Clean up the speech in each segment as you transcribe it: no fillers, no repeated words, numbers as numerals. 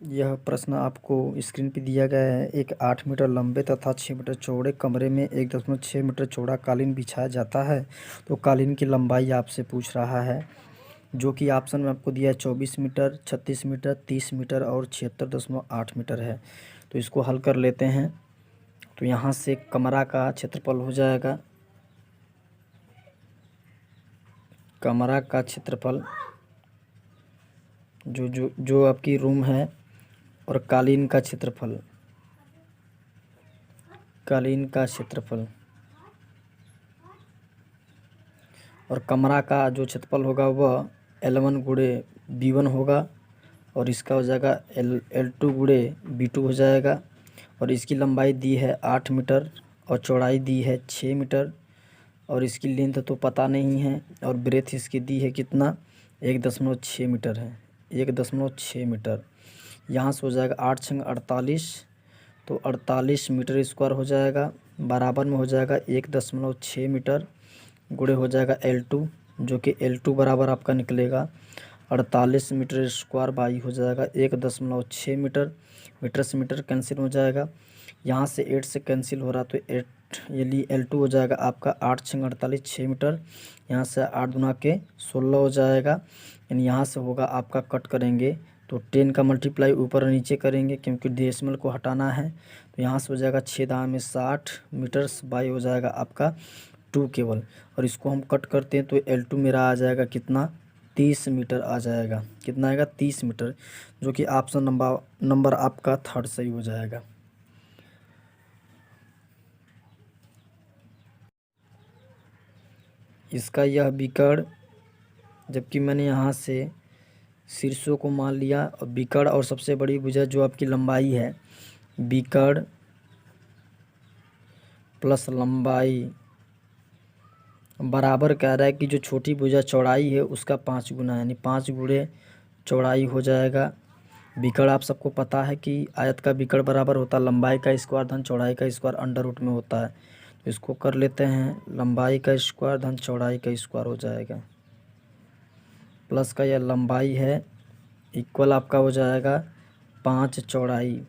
यह प्रश्न आपको स्क्रीन पे दिया गया है। एक 8 मीटर लंबे तथा 6 मीटर चौड़े कमरे में 1.6 मीटर चौड़ा कालीन बिछाया जाता है। तो कालीन की लंबाई आपसे पूछ रहा है, जो कि ऑप्शन में आपको दिया है 24 मीटर, 36 मीटर, 30 मीटर और 76.8 मीटर है। तो इसको हल कर लेते हैं। तो यहाँ से कमरा का क्षेत्रफल हो जाएगा, कमरा का क्षेत्रफल जो आपकी रूम है, और कालीन का क्षेत्रफल, कालीन का क्षेत्रफल और कमरा का जो क्षेत्रफल होगा वह L1 गुणे B1 होगा, और इसका हो जाएगा L2 गुणे B2 हो जाएगा। और इसकी लंबाई दी है 8 मीटर और चौड़ाई दी है 6 मीटर, और इसकी लेंथ तो पता नहीं है, और ब्रेथ इसकी दी है कितना, 1.6 मीटर है, 1.6 मीटर। यहाँ से हो जाएगा 8 छंग 48, तो 48 मीटर स्क्वायर हो जाएगा, बराबर में हो जाएगा 1.6 मीटर गुणे हो जाएगा L2, जो कि L2 बराबर आपका निकलेगा 48 मीटर स्क्वायर बाई हो जाएगा 1.6 मीटर। मीटर से मीटर कैंसिल हो जाएगा, यहाँ से 8 से कैंसिल हो रहा, तो 8 ये L2 हो जाएगा आपका 8 छंग 48, 6 मीटर। यहाँ से 8 दूना के 16 हो जाएगा, यानी यहाँ से होगा आपका, कट करेंगे तो 10 का मल्टीप्लाई ऊपर और नीचे करेंगे क्योंकि डेसिमल को हटाना है। तो यहाँ से हो जाएगा 6 दाम में 60 मीटर्स बाई हो जाएगा आपका 2 केवल। और इसको हम कट करते हैं तो L2 मेरा आ जाएगा कितना, 30 मीटर आ जाएगा। कितना आएगा, 30 मीटर, जो कि ऑप्शन नंबर आपका थर्ड सही हो जाएगा। इसका यह विकर्ण, जबकि मैंने यहाँ से शीर्षों को मान लिया, और विकर्ण और सबसे बड़ी भुजा जो आपकी लंबाई है, विकर्ण प्लस लंबाई बराबर कह रहा है कि जो छोटी भुजा चौड़ाई है उसका 5 गुना, यानी 5 गुणे चौड़ाई हो जाएगा। विकर्ण आप सबको पता है कि आयत का विकर्ण बराबर होता है लंबाई का स्क्वायर धन चौड़ाई का स्क्वायर अंडर रूट में होता है। तो इसको कर लेते हैं, लंबाई का स्क्वायर धन चौड़ाई का स्क्वायर हो जाएगा, प्लस का यह लंबाई है, इक्वल आपका हो जाएगा 5 चौड़ाई।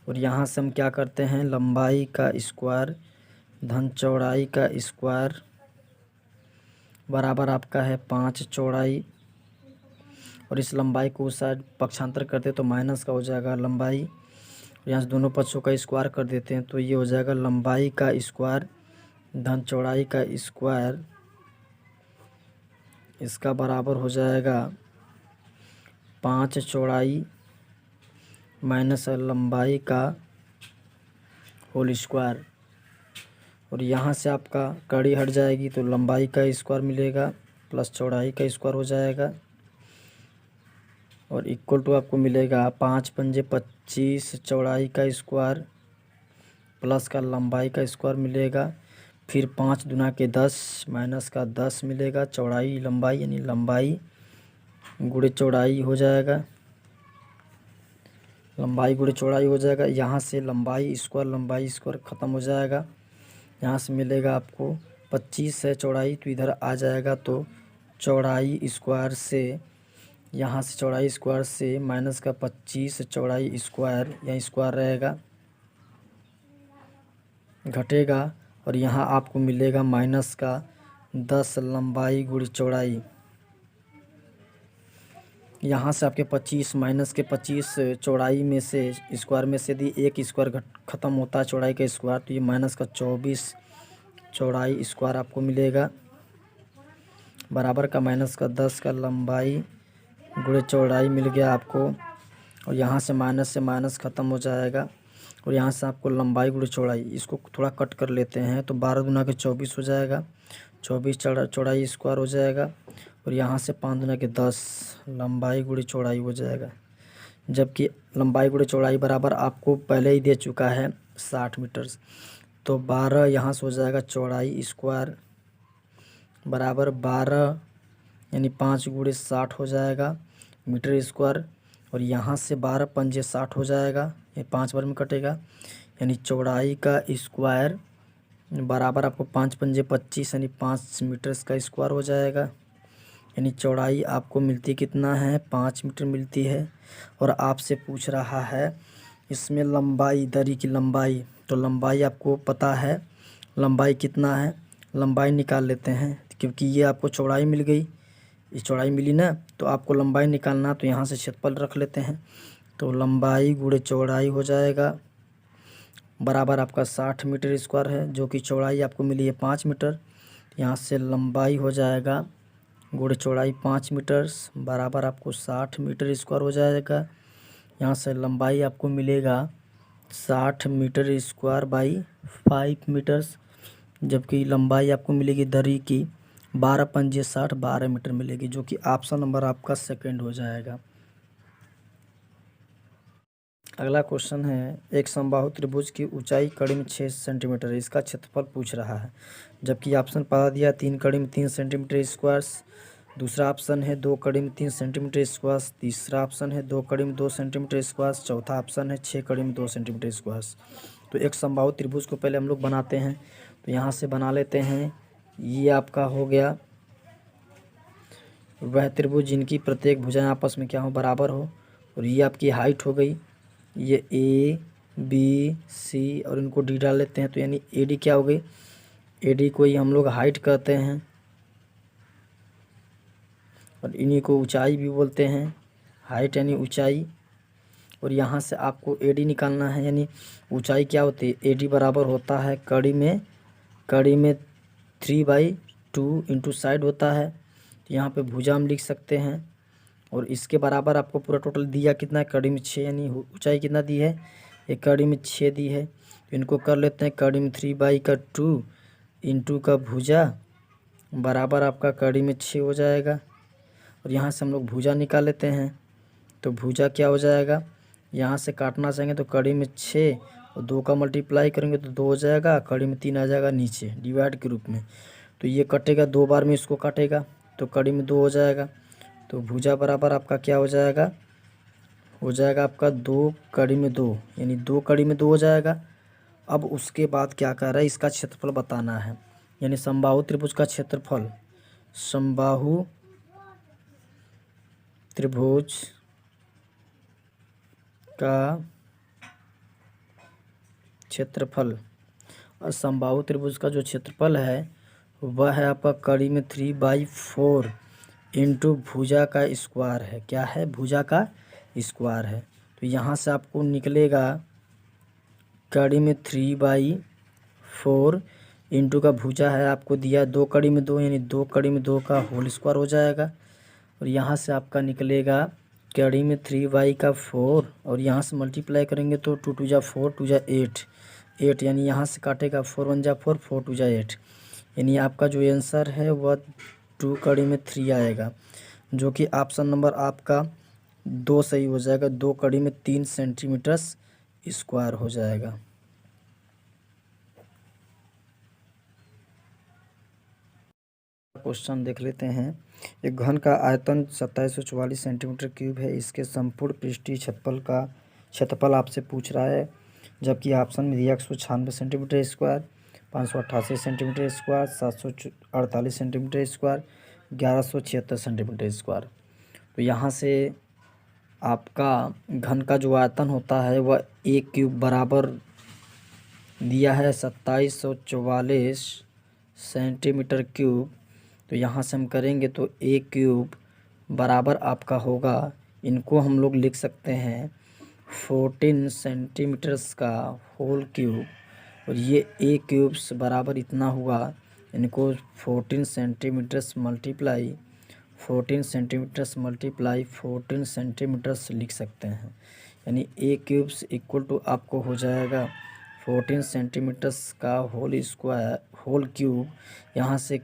और यहाँ से हम क्या करते हैं, लंबाई का स्क्वायर धन चौड़ाई का स्क्वायर बराबर आपका है 5 चौड़ाई। और इस लंबाई को उस साइड पक्षांतर करते तो माइनस का हो जाएगा लंबाई, यहाँ से दोनों पक्षों का स्क्वायर कर देते हैं तो ये हो जाएगा लंबाई का स्क्वायर धन चौड़ाई का स्क्वायर, इसका बराबर हो जाएगा 5 चौड़ाई माइनस लंबाई का होल स्क्वायर। और यहाँ से आपका कड़ी हट जाएगी तो लंबाई का स्क्वायर मिलेगा प्लस चौड़ाई का स्क्वायर हो जाएगा, और इक्वल टू आपको मिलेगा 5 पंजे 25 चौड़ाई का स्क्वायर प्लस का लंबाई का स्क्वायर मिलेगा, फिर 5 दूना के 10 माइनस का 10 मिलेगा, चौड़ाई लंबाई यानी लंबाई गुणे चौड़ाई हो जाएगा, लंबाई गुणे चौड़ाई हो जाएगा। यहाँ से लंबाई स्क्वायर ख़त्म हो जाएगा, यहाँ से मिलेगा आपको 25 है चौड़ाई, तो इधर आ जाएगा, तो चौड़ाई स्क्वायर से, यहाँ से चौड़ाई स्क्वायर से माइनस का 25 चौड़ाई स्क्वायर, यहाँ स्क्वायर रहेगा घटेगा, और यहाँ आपको मिलेगा माइनस का 10 लंबाई गुणी चौड़ाई। यहाँ से आपके 25 माइनस के 25 चौड़ाई में से स्क्वायर में से यदि एक स्क्वायर ख़त्म होता है चौड़ाई का स्क्वायर, तो ये माइनस का 24 चौड़ाई स्क्वायर आपको मिलेगा, बराबर का माइनस का 10 का लंबाई गुणे चौड़ाई मिल गया आपको। और यहाँ से माइनस ख़त्म हो जाएगा, और यहाँ से आपको लंबाई गुणे चौड़ाई, इसको थोड़ा कट कर लेते हैं तो 12 दूना के 24 हो जाएगा, 24 चौड़ाई स्क्वायर हो जाएगा, और यहाँ से 5 दूना के 10 लंबाई गुणे चौड़ाई हो जाएगा। जबकि लंबाई गुणे चौड़ाई बराबर आपको पहले ही दे चुका है 60 मीटर, तो 12 यहाँ से हो जाएगा चौड़ाई स्क्वायर बराबर 12 यानी 5 गुणे 60 हो जाएगा मीटर स्क्वायर, और यहाँ से 12 पंजे 60 हो जाएगा, ये 5 बार में कटेगा, यानी चौड़ाई का स्क्वायर बराबर आपको 5 पंजे 25 यानी 5 मीटर्स का स्क्वायर हो जाएगा। यानी चौड़ाई आपको मिलती कितना है, 5 मीटर मिलती है। और आपसे पूछ रहा है इसमें लंबाई, दरी की लंबाई, तो लंबाई आपको पता है लंबाई कितना है, लंबाई निकाल लेते हैं क्योंकि ये आपको चौड़ाई मिल गई, ये चौड़ाई मिली ना, तो आपको लंबाई निकालना, तो यहाँ से क्षेत्रफल रख लेते हैं। तो लंबाई गुणे चौड़ाई हो जाएगा बराबर आपका 60 मीटर स्क्वायर है, जो कि चौड़ाई आपको मिली है 5 मीटर। यहाँ से लंबाई हो जाएगा गुणे चौड़ाई 5 मीटर बराबर आपको 60 मीटर स्क्वायर हो जाएगा। यहाँ से लंबाई आपको मिलेगा 60 मीटर स्क्वायर बाई 5 मीटर्स, जबकि लंबाई आपको मिलेगी दरी की 12 पंजे 60, 12 मीटर मिलेगी, जो कि ऑप्शन नंबर आपका सेकंड हो जाएगा। अगला क्वेश्चन है, एक समबाहु त्रिभुज की ऊंचाई कड़ी में 6 सेंटीमीटर है, इसका क्षेत्रफल पूछ रहा है। जबकि ऑप्शन बता दिया 3 कड़ी में 3 सेंटीमीटर स्क्वायर, दूसरा ऑप्शन है 2 कड़ी में 3 सेंटीमीटर स्क्वायर, तीसरा ऑप्शन है 2 कड़ी में 2 सेंटीमीटर स्क्वायर, चौथा ऑप्शन है 6 कड़ी में 2 सेंटीमीटर स्क्वायर। तो एक समबाहु त्रिभुज को पहले हम लोग बनाते हैं, तो यहाँ से बना लेते हैं। ये आपका हो गया वह त्रिभुज जिनकी प्रत्येक भुजाएं आपस में क्या हो, बराबर हो। और ये आपकी हाइट हो गई, ये ए बी सी और इनको डी डाल लेते हैं, तो यानी ए डी क्या हो गई, ए डी को ही हम लोग हाइट कहते हैं और इन्हीं को ऊंचाई भी बोलते हैं, हाइट यानी ऊंचाई। और यहाँ से आपको ए डी निकालना है, यानी ऊंचाई क्या होती है, ए डी बराबर होता है कड़ी में 3/2 इंटू साइड होता है। तो यहाँ पे भुजा हम लिख सकते हैं और इसके बराबर आपको पूरा टोटल दिया कितना है, कड़ी में 6, यानी ऊंचाई कितना दी है, एक कड़ी में 6 दी है। तो इनको कर लेते हैं, कड़ी में 3/2 इंटू का भुजा बराबर आपका कड़ी में 6 हो जाएगा। और यहाँ से हम लोग भुजा निकाल लेते हैं, तो भुजा क्या हो जाएगा, यहाँ से काटना चाहेंगे तो कड़ी में 6 और 2 का मल्टीप्लाई करेंगे तो 2 हो जाएगा, कड़ी में 3 आ जाएगा नीचे डिवाइड के रूप में। तो ये कटेगा 2 बार में, इसको काटेगा तो कड़ी में 2 हो जाएगा। तो भुजा बराबर आपका क्या हो जाएगा आपका 2 कड़ी में 2, यानी 2 कड़ी में 2 हो जाएगा। अब उसके बाद क्या कर रहा है, इसका क्षेत्रफल बताना है, यानी समबाहु त्रिभुज का क्षेत्रफल, समबाहु त्रिभुज का क्षेत्रफल। और समबाहु त्रिभुज का जो क्षेत्रफल है वह है आपका कड़ी में 3/4 इंटू भुजा का स्क्वायर है, क्या है, भुजा का स्क्वायर है। तो यहाँ से आपको निकलेगा कड़ी में 3/4 इंटू का भुजा है आपको दिया 2 कड़ी में 2, यानी 2 कड़ी में 2 का होल स्क्वायर हो जाएगा। और यहाँ से आपका निकलेगा कड़ी में 3/4 और यहाँ से मल्टीप्लाई करेंगे तो 2 2 जा 4, 2 जा 8, यानी यहाँ से काटेगा 4 1 जा 4, 4 2 जा 8, यानी आपका जो आंसर है वह 2 कड़ी में 3 आएगा, जो कि ऑप्शन नंबर आपका 2 सही हो जाएगा। 2 कड़ी में 3 सेंटीमीटर स्क्वायर हो जाएगा। क्वेश्चन देख लेते हैं, एक घन का आयतन 2744 सेंटीमीटर क्यूब है, इसके संपूर्ण पृष्ठीय क्षेत्रफल आपसे पूछ रहा है। जबकि ऑप्शन में दिया 196 centimetre square, 588 centimetre square, 748 centimetre square, 1176 centimetre square. तो यहाँ से आपका घन का जो आयतन होता है वह ए क्यूब बराबर दिया है 2744 सेंटीमीटर क्यूब। तो यहाँ से हम करेंगे तो ए क्यूब बराबर आपका होगा, इनको हम लोग लिख सकते हैं 14 सेंटीमीटर्स का होल क्यूब, और ये ए क्यूब्स बराबर इतना हुआ, इनको 14 सेंटीमीटर्स मल्टीप्लाई 14 सेंटीमीटर्स लिख सकते हैं, यानी ए क्यूब्स इक्वल टू आपको हो जाएगा 14 सेंटीमीटर्स का होल क्यूब। यहाँ से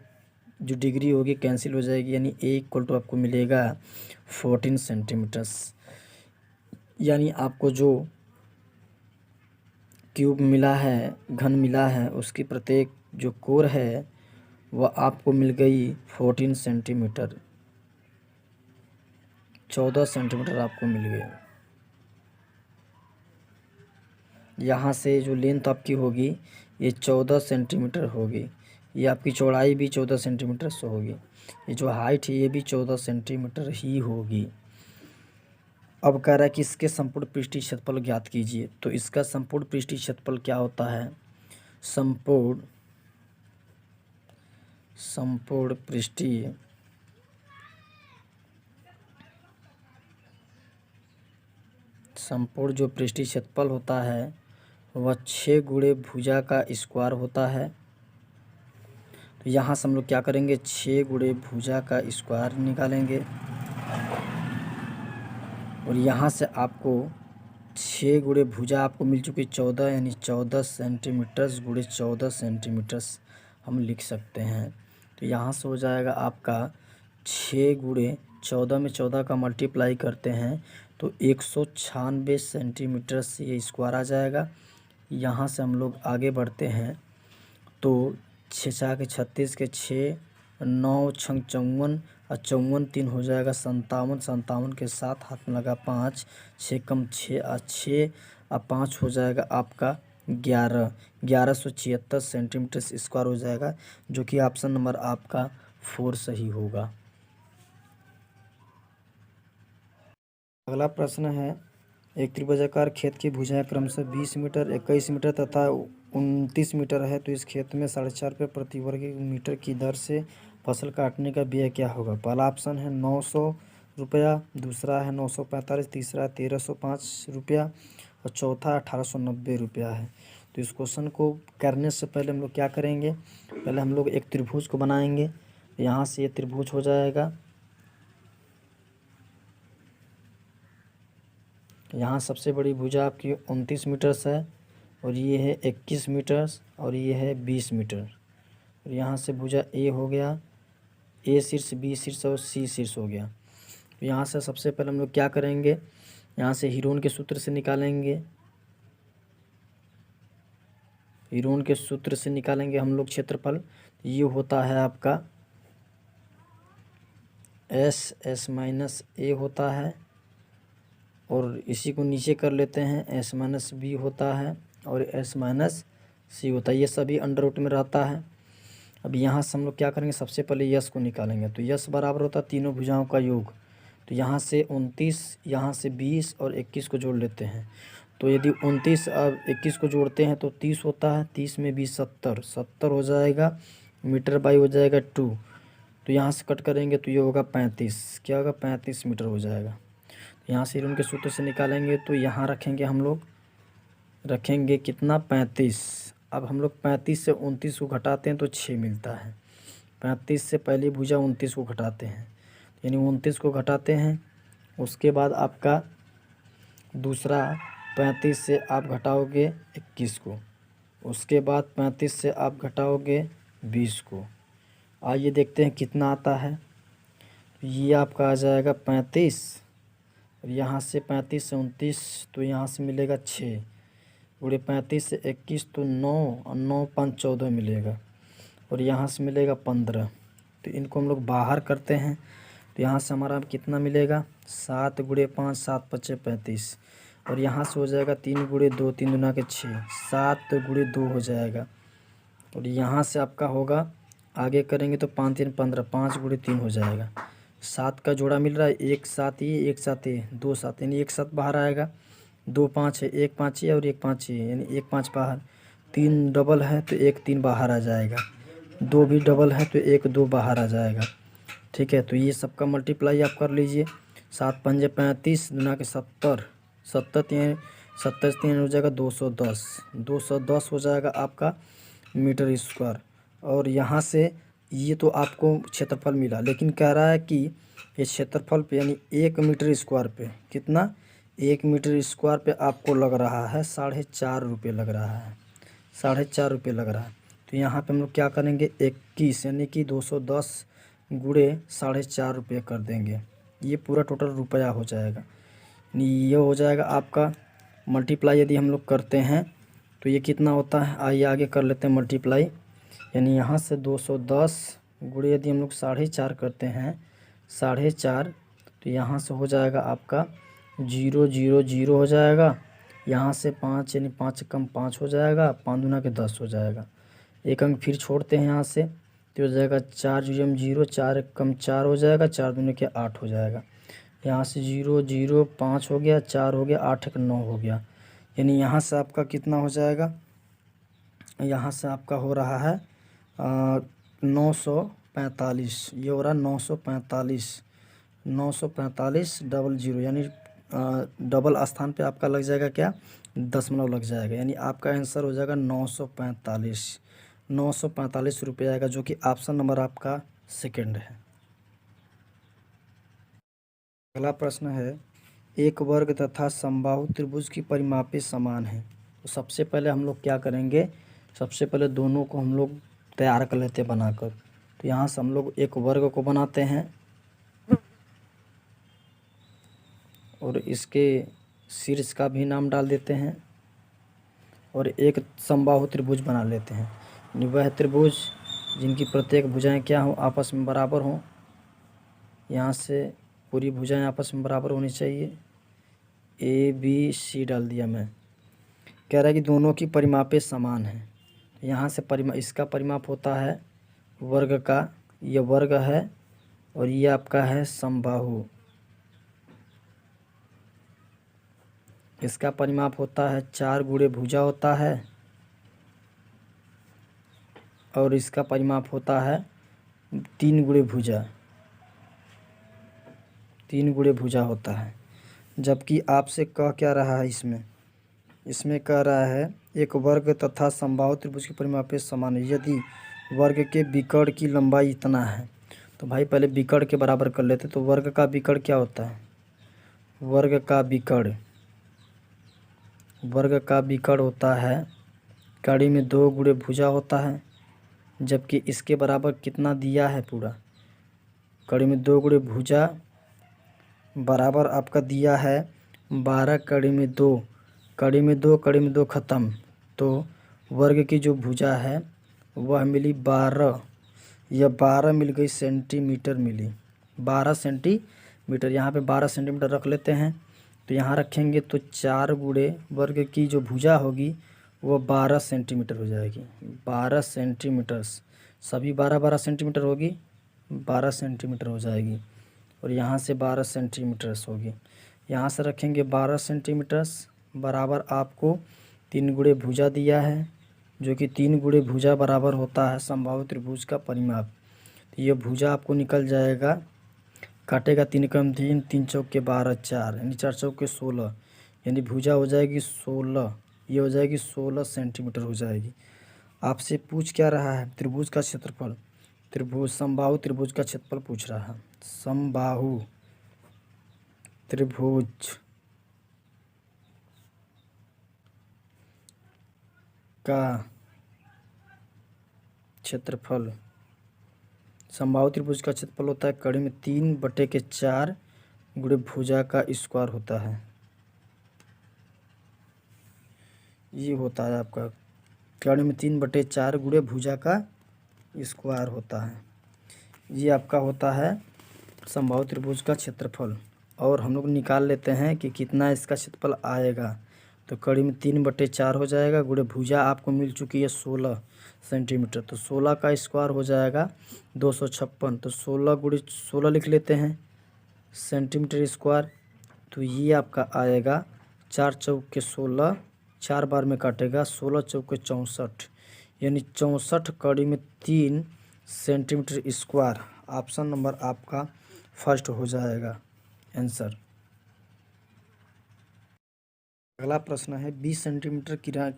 जो डिग्री होगी कैंसिल हो जाएगी, यानी ए इक्वल टू आपको मिलेगा 14 सेंटीमीटर्स। यानी आपको जो क्यूब मिला है, घन मिला है, उसकी प्रत्येक जो कोर है वह आपको मिल गई 14 सेंटीमीटर, 14 सेंटीमीटर आपको मिल गए। यहाँ से जो लेंथ आपकी होगी ये 14 सेंटीमीटर होगी, ये आपकी चौड़ाई भी 14 सेंटीमीटर से होगी। ये जो हाइट है ये भी 14 सेंटीमीटर ही होगी। अब कह रहा है कि इसके संपूर्ण पृष्ठीय क्षेत्रफल ज्ञात कीजिए। तो इसका संपूर्ण पृष्ठीय क्षेत्रफल क्या होता है? संपूर्ण पृष्ठीय संपूर्ण जो पृष्ठीय क्षेत्रफल होता है वह 6 गुणे भुजा का स्क्वायर होता है। तो यहाँ से हम लोग क्या करेंगे, 6 गुणे भुजा का स्क्वायर निकालेंगे और यहाँ से आपको 6 गुणे भुजा आपको मिल चुकी 14, यानी 14 सेंटीमीटर्स गुणे 14 सेंटीमीटर्स हम लिख सकते हैं। तो यहाँ से हो जाएगा आपका 6 गुणे 14 में 14 का मल्टीप्लाई करते हैं तो 196 सेंटीमीटर से ये स्क्वायर आ जाएगा। यहाँ से हम लोग आगे बढ़ते हैं तो 6 छः के 36 के 6, 9 छंग 54 और 54 3 हो जाएगा 57, 57 के साथ हाथ में लगा 5, 6 कम 6 और 6 और 5 हो जाएगा आपका 11, 1176 सेंटीमीटर स्क्वायर हो जाएगा, जो कि ऑप्शन नंबर आपका 4 सही होगा। अगला प्रश्न है, एक त्रिभुजाकार खेत की भुजाएं क्रमशः 20 मीटर, 21 मीटर तथा 29 मीटर है, तो इस खेत में 4.5 रुपये प्रति वर्ग मीटर की दर से फसल काटने का व्यय क्या होगा? पहला ऑप्शन है 900 रुपया, दूसरा है 945, तीसरा 1305 रुपया और चौथा 1890 रुपया है। तो इस क्वेश्चन को करने से पहले हम लोग क्या करेंगे, पहले हम लोग एक त्रिभुज को बनाएंगे। यहाँ से ये त्रिभुज हो जाएगा, यहाँ सबसे बड़ी भुजा आपकी 29 मीटर्स है और ये है 21 मीटर्स और ये है 20 मीटर। और यहाँ से भुजा ए हो गया, ए शीर्ष, बी शीर्ष और सी शीर्ष हो गया। तो यहाँ से सबसे पहले हम लोग क्या करेंगे, यहाँ से हीरोन के सूत्र से निकालेंगे, हीरोन के सूत्र से निकालेंगे हम लोग क्षेत्रफल। ये होता है आपका एस माइनस ए होता है और इसी को नीचे कर लेते हैं, एस माइनस बी होता है और एस माइनस सी होता है, ये सभी अंडर रूट में रहता है। अब यहाँ से हम लोग क्या करेंगे, सबसे पहले यस को निकालेंगे। तो यस बराबर होता है तीनों भुजाओं का योग। तो यहाँ से 29, यहाँ से 20 और 21 को जोड़ लेते हैं। तो यदि 29 और 21 को जोड़ते हैं तो 30 होता है, 30 में 20 70, 70 हो जाएगा, मीटर बाई हो जाएगा 2। तो यहाँ से कट करेंगे तो ये होगा 35, क्या होगा 35 मीटर हो जाएगा। यहाँ से उनके सूत्र से निकालेंगे तो यहाँ रखेंगे, हम लोग रखेंगे कितना 35। अब हम लोग 35 से 29 को घटाते हैं तो 6 मिलता है। 35 से पहली भुजा 29 को घटाते हैं, यानी 29 को घटाते हैं, उसके बाद आपका दूसरा 35 से आप घटाओगे 21 को, उसके बाद 35 से आप घटाओगे 20 को। आइए देखते हैं कितना आता है। ये आपका आ जाएगा 35 और यहाँ से 35 से 29 तो यहाँ से मिलेगा 6 गुणे 35 से 21 तो 9 और 9 5 14 मिलेगा और यहाँ से मिलेगा 15। तो इनको हम लोग बाहर करते हैं तो यहाँ से हमारा कितना मिलेगा 7 गुणे 5 7 5 35 और यहाँ से हो जाएगा 3 गुणे 2 3 दूना के 6, 7 गुणे 2 हो जाएगा। और यहाँ से आपका होगा, आगे करेंगे तो 5 3 15, 5 गुणे 3 हो जाएगा। 7 का जोड़ा मिल रहा है, एक साथ ये एक साथ ये 2 7, यानी एक साथ बाहर आएगा। 2 5 है, 1 5 है और 1 5 है, यानी 1 5 बाहर। 3 डबल है तो 1 3 बाहर आ जाएगा, 2 भी डबल है तो 1 2 बाहर आ जाएगा। ठीक है, तो ये सबका मल्टीप्लाई आप कर लीजिए। 7 5 35 दूना के 70, 70 3 हो जाएगा 210, 210 हो जाएगा आपका मीटर स्क्वायर। और यहाँ से ये तो आपको क्षेत्रफल मिला, लेकिन कह रहा है कि ये क्षेत्रफल पे यानी 1 मीटर स्क्वायर पे कितना, 1 मीटर स्क्वायर पे आपको लग रहा है 4.5 रुपये लग रहा है, 4.5 रुपये लग रहा है। तो यहाँ पे हम लोग क्या करेंगे 21 यानी कि 210 गुणे 4.5 रुपये कर देंगे, ये पूरा टोटल रुपया हो जाएगा। ये हो जाएगा आपका मल्टीप्लाई यदि हम लोग करते हैं तो ये कितना होता है, आइए आगे कर लेते हैं मल्टीप्लाई। यानी यहाँ से 210 गुणे यदि हम लोग 4.5 करते हैं, 4.5 तो यहाँ से हो जाएगा आपका 0 0 0 हो जाएगा। यहाँ से 5 यानी 5 कम 5 हो जाएगा, 5 दूना के 10 हो जाएगा। एक अंक फिर छोड़ते हैं यहाँ से, तो हो जाएगा 4 जीरो 0, 4 एक कम 4 हो जाएगा, 4 दूनी के 8 हो जाएगा। यहाँ से 0 0 5 हो गया, 4 हो गया, 8 एक 9 हो गया। यानी यहाँ से आपका कितना हो जाएगा, यहाँ से आपका हो रहा है 945। ये हो रहा है 945, 945 डबल जीरो, यानी डबल स्थान पे आपका लग जाएगा क्या, दशमलव लग जाएगा। यानी आपका आंसर हो जाएगा 945, 945 रुपये आएगा, जो कि ऑप्शन नंबर आपका सेकंड है। अगला प्रश्न है, एक वर्ग तथा समबाहु त्रिभुज की परिमापें समान है। तो सबसे पहले हम लोग क्या करेंगे, सबसे पहले दोनों को हम लोग तैयार कर लेते हैं बनाकर। तो यहाँ से हम लोग एक वर्ग को बनाते हैं और इसके शीर्ष का भी नाम डाल देते हैं और एक समबाहु त्रिभुज बना लेते हैं। यानी वह त्रिभुज जिनकी प्रत्येक भुजाएं क्या हों, आपस में बराबर हों। यहाँ से पूरी भुजाएं आपस में बराबर होनी चाहिए। ए बी सी डाल दिया मैं। कह रहा है कि दोनों की परिमापें समान हैं। यहाँ से इसका परिमाप होता है वर्ग का, ये वर्ग है और ये आपका है समबाहु। इसका परिमाप होता है 4 गुणे भुजा होता है और इसका परिमाप होता है 3 गुणे भुजा, 3 गुणे भुजा होता है। जबकि आपसे कह क्या रहा है, इसमें कह रहा है एक वर्ग तथा समबाहु त्रिभुज की परिमापें समान है यदि वर्ग के विकर्ण की लंबाई इतना है। तो भाई पहले विकर्ण के बराबर कर लेते। तो वर्ग का विकर्ण क्या होता है, वर्ग का विकर्ण होता है, कड़ी में 2 गुणे भुजा होता है। जबकि इसके बराबर कितना दिया है, पूरा कड़ी में 2 गुणे भुजा बराबर आपका दिया है 12, कड़ी में 2, कड़ी में 2, कड़ी में 2 ख़त्म। तो वर्ग की जो भुजा है वह मिली 12, यह 12 मिल गई, सेंटीमीटर मिली, 12 सेंटीमीटर। यहाँ पे 12 सेंटीमीटर रख लेते हैं। तो यहाँ रखेंगे तो 4 गुणे वर्ग की जो भुजा होगी वो 12 सेंटीमीटर हो जाएगी, 12 सेंटीमीटर, सभी 12 सेंटीमीटर होगी, 12 सेंटीमीटर हो जाएगी। और यहाँ से 12 सेंटीमीटर होगी। यहाँ से रखेंगे 12 सेंटीमीटर बराबर आपको 3 गुणे भुजा दिया है, जो कि 3 गुणे भुजा बराबर होता है समबाहु त्रिभुज का परिमाप। तो ये भुजा आपको निकल जाएगा, काटेगा 3 कम 3, 3 चौक के 12, 4 यानी 4 चौक के 16, यानी भुजा हो जाएगी 16, ये हो जाएगी 16 सेंटीमीटर हो जाएगी। आपसे पूछ क्या रहा है, त्रिभुज का क्षेत्रफल, समबाहु त्रिभुज का क्षेत्रफल पूछ रहा है। समबाहु त्रिभुज का क्षेत्रफल, समबाहु त्रिभुज का क्षेत्रफल होता है कड़ी में 3/4 गुणे भुजा का स्क्वायर होता है। ये होता है आपका कड़ी में 3/4 गुणे भुजा का स्क्वायर होता है। ये आपका होता है समबाहु त्रिभुज का क्षेत्रफल। और हम लोग निकाल लेते हैं कि कितना इसका क्षेत्रफल आएगा। तो कड़ी में 3/4 हो जाएगा, गुणे भुजा आपको मिल चुकी है 16 सेंटीमीटर। तो 16 का स्क्वायर हो जाएगा 256। तो 16 गुणे 16 लिख लेते हैं सेंटीमीटर स्क्वायर। तो ये आपका आएगा 4 चौक के 16, 4 बार में काटेगा, 16 चौक के 64, यानी 64 कड़ी में 3 सेंटीमीटर स्क्वायर। ऑप्शन नंबर आपका फर्स्ट हो जाएगा आंसर। अगला प्रश्न है, 20 सेंटीमीटर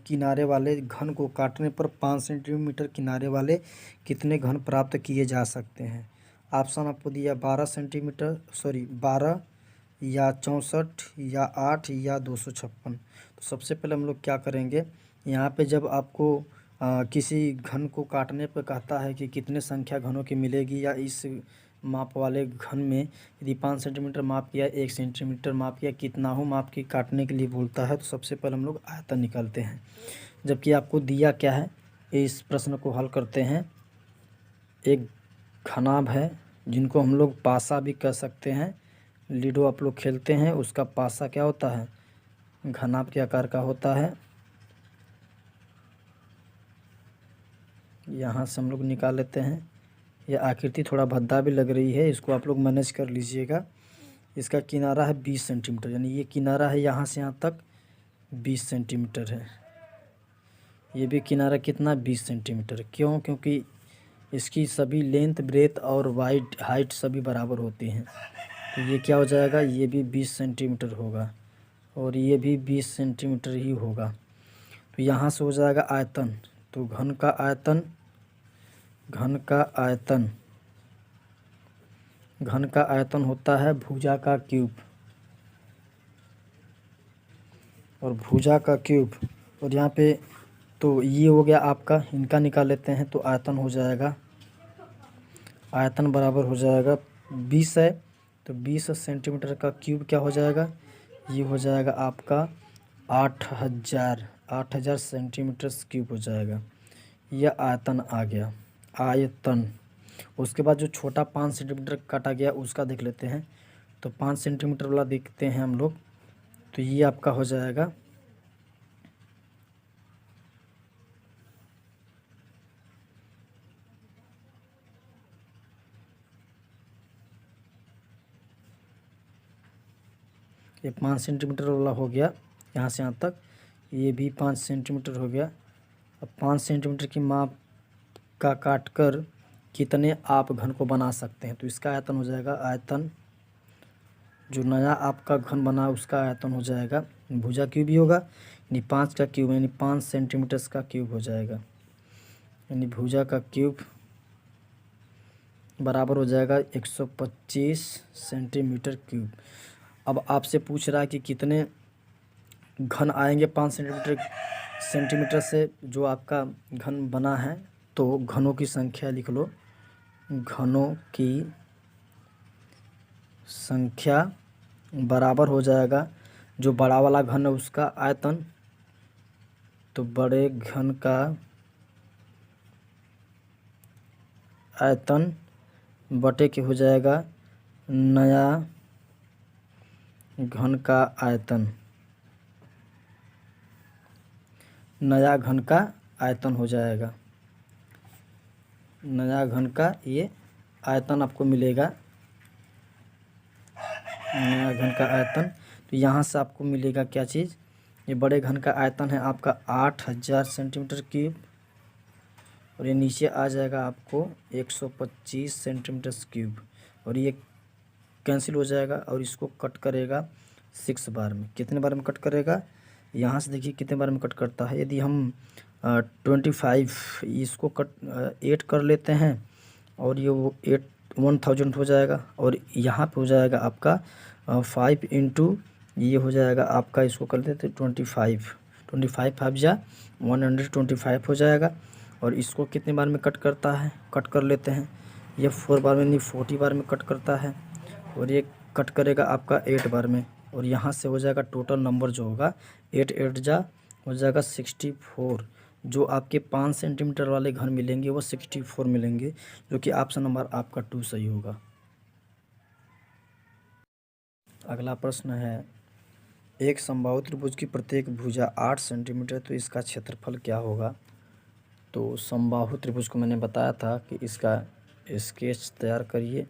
किनारे वाले घन को काटने पर 5 सेंटीमीटर किनारे वाले कितने घन प्राप्त किए जा सकते हैं। ऑप्शन आपको दिया 12 या 64 या 8 या 256। तो सबसे पहले हम लोग क्या करेंगे, यहाँ पे जब आपको किसी घन को काटने पर कहता है कि कितने संख्या घनों की मिलेगी, या इस माप वाले घन में यदि 5 सेंटीमीटर माप किया, 1 सेंटीमीटर माप किया, कितना हो माप की काटने के लिए बोलता है। तो सबसे पहले हम लोग आयतन निकालते हैं। जबकि आपको दिया क्या है, इस प्रश्न को हल करते हैं। एक घनाभ है जिनको हम लोग पासा भी कह सकते हैं, लूडो आप लोग खेलते हैं, उसका पासा क्या होता है, घनाभ के आकार का होता है। यहाँ से हम लोग निकाल लेते हैं यह आकृति थोड़ा भद्दा भी लग रही है, इसको आप लोग मैनेज कर लीजिएगा। इसका किनारा है 20 सेंटीमीटर, यानी ये किनारा है यहाँ से यहाँ तक 20 सेंटीमीटर है। ये भी किनारा कितना 20 सेंटीमीटर। क्यों? क्योंकि इसकी सभी लेंथ, ब्रेथ और वाइड, हाइट सभी बराबर होती हैं। तो ये क्या हो जाएगा, ये भी 20 सेंटीमीटर होगा और ये भी 20 सेंटीमीटर ही होगा। तो यहाँ से हो जाएगा आयतन। तो घन का आयतन, घन का आयतन होता है भुजा का क्यूब, और भुजा का क्यूब। और यहाँ पे तो ये हो गया आपका, इनका निकाल लेते हैं। तो आयतन हो जाएगा, आयतन बराबर हो जाएगा 20 है, तो 20 सेंटीमीटर का क्यूब क्या हो जाएगा, ये हो जाएगा आपका 8000 सेंटीमीटर क्यूब हो जाएगा। यह आयतन आ गया, आयतन। उसके बाद जो छोटा 5 सेंटीमीटर काटा गया उसका देख लेते हैं। तो 5 सेंटीमीटर वाला देखते हैं हम लोग। तो ये आपका हो जाएगा ये 5 सेंटीमीटर वाला हो गया यहाँ से यहाँ तक। ये भी 5 सेंटीमीटर हो गया। अब 5 सेंटीमीटर की माप का काट कर कितने आप घन को बना सकते हैं। तो इसका आयतन हो जाएगा, आयतन जो नया आपका घन बना उसका आयतन हो जाएगा, भुजा क्यूब भी होगा, यानी 5 का क्यूब, यानी 5 सेंटीमीटर का क्यूब हो जाएगा। यानी भुजा का क्यूब बराबर हो जाएगा 125 सेंटीमीटर क्यूब। अब आपसे पूछ रहा है कि कितने घन आएंगे 5 सेंटीमीटर से जो आपका घन बना है। तो घनों की संख्या लिख लो, घनों की संख्या बराबर हो जाएगा जो बड़ा वाला घन है उसका आयतन। तो बड़े घन का आयतन बटे के हो जाएगा नया घन का आयतन, नया घन का आयतन हो जाएगा। नया घन का ये आयतन आपको मिलेगा, नया घन का आयतन। तो यहाँ से आपको मिलेगा क्या चीज़, ये बड़े घन का आयतन है आपका 8000 सेंटीमीटर क्यूब, और ये नीचे आ जाएगा आपको 125 सेंटीमीटर क्यूब। और ये कैंसिल हो जाएगा और इसको कट करेगा 6 बार में। कितने बार में कट करेगा, यहाँ से देखिए कितने बार में कट करता है। यदि हम 25 इसको कट 8 कर लेते हैं और ये वो 1000 हो जाएगा। और यहाँ पे हो जाएगा आपका 5 इंटू ये हो जाएगा आपका, इसको कर देते 25 5 जा 125 हो जाएगा। और इसको कितने बार में कट करता है, कट कर लेते हैं। ये 4 बार में नहीं 40 बार में कट करता है। और ये कट करेगा आपका 8 बार में। और यहाँ से हो जाएगा टोटल नंबर जो होगा 8 8 जा हो जाएगा 64। जो आपके 5 सेंटीमीटर वाले घन मिलेंगे वो 64 मिलेंगे, जो कि ऑप्शन नंबर आपका 2 सही होगा। अगला प्रश्न है, एक समबाहु त्रिभुज की प्रत्येक भुजा 8 सेंटीमीटर, तो इसका क्षेत्रफल क्या होगा। तो समबाहु त्रिभुज को मैंने बताया था कि इसका स्केच तैयार करिए,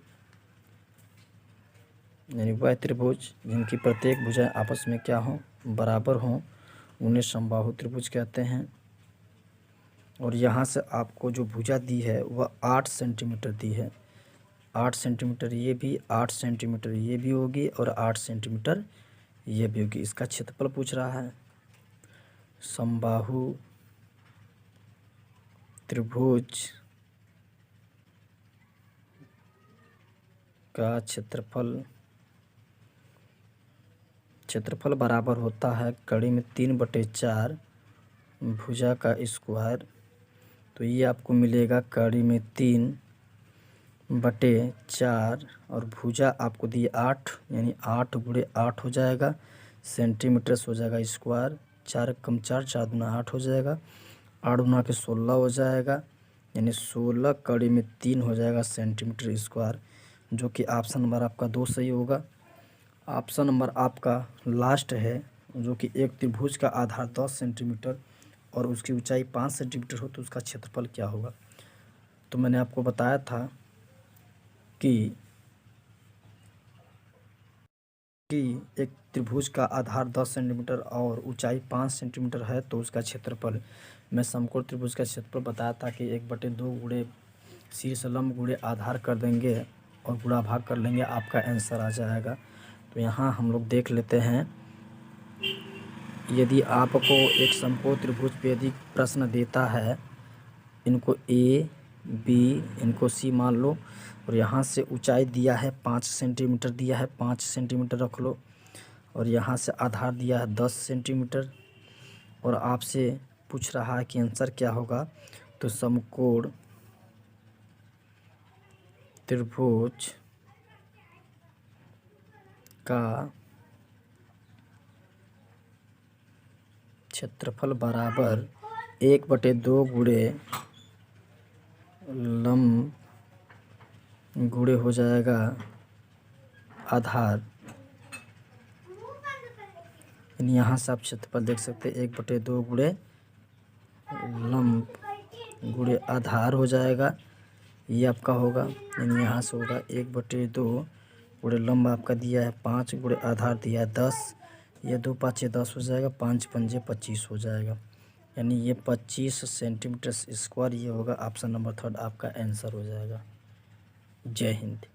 यानी वह त्रिभुज जिनकी प्रत्येक भुजाएं आपस में क्या हों, बराबर हों, उन्हें समबाहु त्रिभुज कहते हैं। और यहाँ से आपको जो भुजा दी है वह 8 सेंटीमीटर दी है। 8 सेंटीमीटर ये भी, 8 सेंटीमीटर ये भी होगी और 8 सेंटीमीटर ये भी होगी। इसका क्षेत्रफल पूछ रहा है। समबाहु त्रिभुज का क्षेत्रफल बराबर होता है कड़ी में 3/4 भुजा का स्क्वायर। तो ये आपको मिलेगा कड़ी में 3/4 और भुजा आपको दी 8, यानी 8 × 8 हो जाएगा सेंटीमीटर हो जाएगा स्क्वायर। 4 कम 4 4 दूना 8 हो जाएगा, 8 दूना के 16 हो जाएगा, यानी 16 कड़ी में 3 हो जाएगा सेंटीमीटर स्क्वायर, जो कि ऑप्शन नंबर आपका 2 सही होगा। ऑप्शन नंबर आपका लास्ट है, जो कि एक त्रिभुज का आधार 10 सेंटीमीटर और उसकी ऊंचाई 5 सेंटीमीटर हो तो उसका क्षेत्रफल क्या होगा। तो मैंने आपको बताया था कि एक त्रिभुज का आधार 10 सेंटीमीटर और ऊंचाई 5 सेंटीमीटर है तो उसका क्षेत्रफल। मैं समकोण त्रिभुज का क्षेत्रफल बताया था कि 1/2 गुणे शीर्ष लंब गुणे आधार कर देंगे और गुणा भाग कर लेंगे, आपका आंसर आ जाएगा। तो यहाँ हम लोग देख लेते हैं, यदि आपको एक समकोण त्रिभुज पे यदि प्रश्न देता है, इनको ए बी इनको सी मान लो, और यहाँ से ऊंचाई दिया है 5 सेंटीमीटर दिया है, 5 सेंटीमीटर रख लो, और यहाँ से आधार दिया है 10 सेंटीमीटर, और आपसे पूछ रहा है कि आंसर क्या होगा। तो समकोण त्रिभुज का क्षेत्रफल बराबर 1/2 गुणे लंब गुणे हो जाएगा आधार। यानी यहाँ से आप क्षेत्रफल देख सकते हैं 1/2 गुणे लंब गुणे आधार हो जाएगा, ये आपका होगा। यानी यहाँ से होगा 1/2 गुणे लंब आपका दिया है 5 गुणे आधार दिया है 10, ये 2 5 10 हो जाएगा, 5 5 25 हो जाएगा। यानी ये 25 सेंटीमीटर स्क्वायर ये होगा। ऑप्शन नंबर 3 आपका आंसर हो जाएगा। जय हिंद।